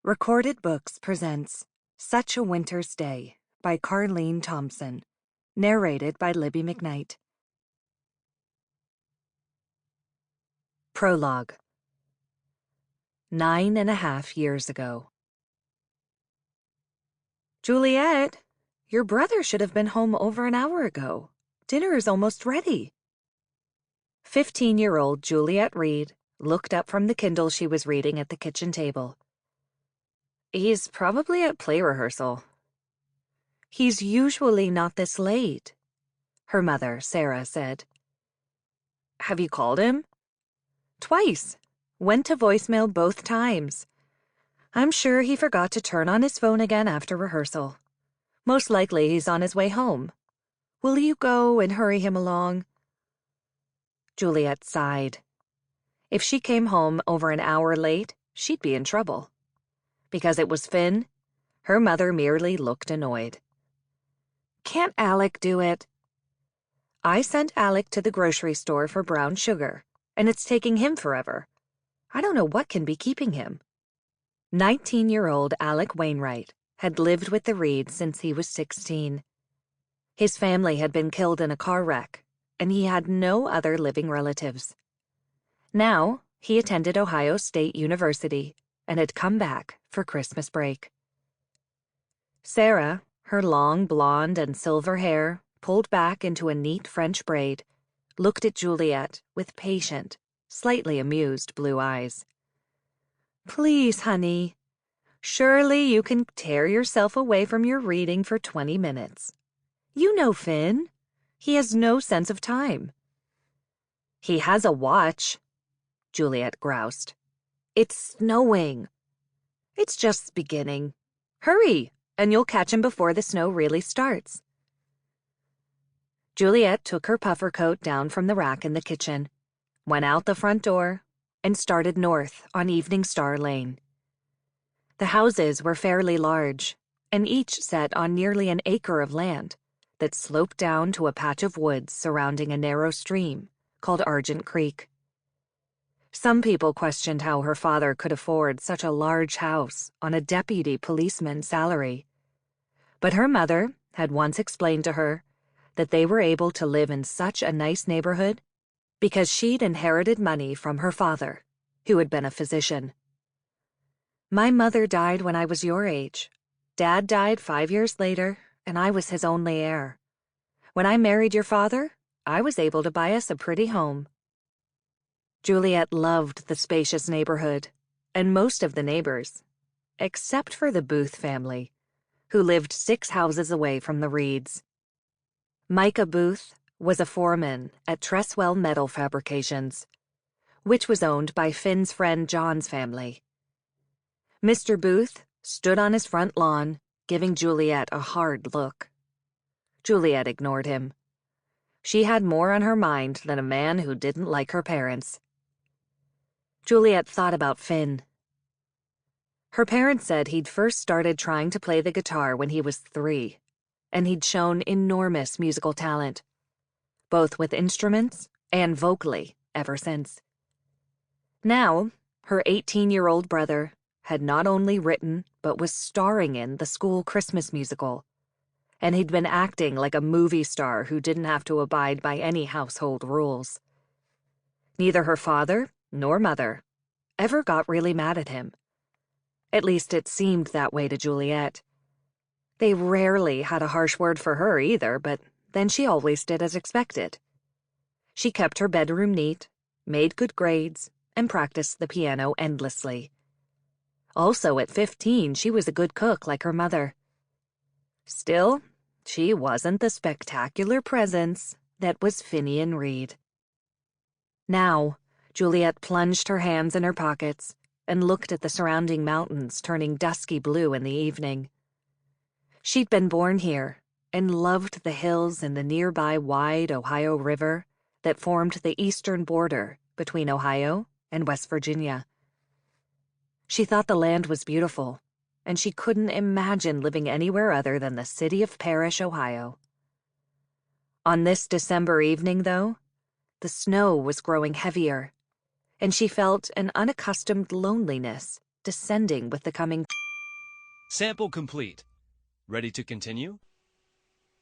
Recorded Books presents Such a Winter's Day by Carlene Thompson, narrated by Libby Mcknight. Prologue. 9.5 years ago. Juliet, your brother should have been home over an hour ago. Dinner is almost ready. 15-year-old Juliet Reed looked up from the Kindle she was reading at the kitchen table. He's probably at play rehearsal. He's usually not this late, her mother, Sarah, said. Have you called him? Twice. Went to voicemail both times. I'm sure he forgot to turn on his phone again after rehearsal. Most likely he's on his way home. Will you go and hurry him along? Juliet sighed. If she came home over an hour late, she'd be in trouble. Because it was Finn, her mother merely looked annoyed. Can't Alec do it? I sent Alec to the grocery store for brown sugar, and it's taking him forever. I don't know what can be keeping him. 19-year-old Alec Wainwright had lived with the Reeds since he was 16. His family had been killed in a car wreck, and he had no other living relatives. Now, he attended Ohio State University and had come back for Christmas break. Sarah, her long blonde and silver hair pulled back into a neat French braid, looked at Juliet with patient, slightly amused blue eyes. Please, honey. Surely you can tear yourself away from your reading for 20 minutes. You know Finn. He has no sense of time. He has a watch, Juliet groused. It's snowing. It's just beginning. Hurry, and you'll catch him before the snow really starts. Juliet took her puffer coat down from the rack in the kitchen, went out the front door, and started north on Evening Star Lane. The houses were fairly large, and each set on nearly an acre of land that sloped down to a patch of woods surrounding a narrow stream called Argent Creek. Some people questioned how her father could afford such a large house on a deputy policeman's salary. But her mother had once explained to her that they were able to live in such a nice neighborhood because she'd inherited money from her father, who had been a physician. My mother died when I was your age. Dad died 5 years later, and I was his only heir. When I married your father, I was able to buy us a pretty home. Juliet loved the spacious neighborhood, and most of the neighbors, except for the Booth family, who lived 6 houses away from the Reeds. Micah Booth was a foreman at Tresswell Metal Fabrications, which was owned by Finn's friend John's family. Mr. Booth stood on his front lawn, giving Juliet a hard look. Juliet ignored him. She had more on her mind than a man who didn't like her parents. Juliet thought about Finn. Her parents said he'd first started trying to play the guitar when he was 3, and he'd shown enormous musical talent, both with instruments and vocally, ever since. Now, her 18-year-old brother had not only written but was starring in the school Christmas musical, and he'd been acting like a movie star who didn't have to abide by any household rules. Neither her father nor mother ever got really mad at him. At least it seemed that way to Juliet. They rarely had a harsh word for her either, but then she always did as expected. She kept her bedroom neat, made good grades, and practiced the piano endlessly. Also, at 15, she was a good cook like her mother. Still, she wasn't the spectacular presence that was Finian Reed. Now, Juliet plunged her hands in her pockets and looked at the surrounding mountains turning dusky blue in the evening. She'd been born here and loved the hills and the nearby wide Ohio River that formed the eastern border between Ohio and West Virginia. She thought the land was beautiful, and she couldn't imagine living anywhere other than the city of Parrish, Ohio. On this December evening, though, the snow was growing heavier, and she felt an unaccustomed loneliness descending with the coming. Sample complete. Ready to continue?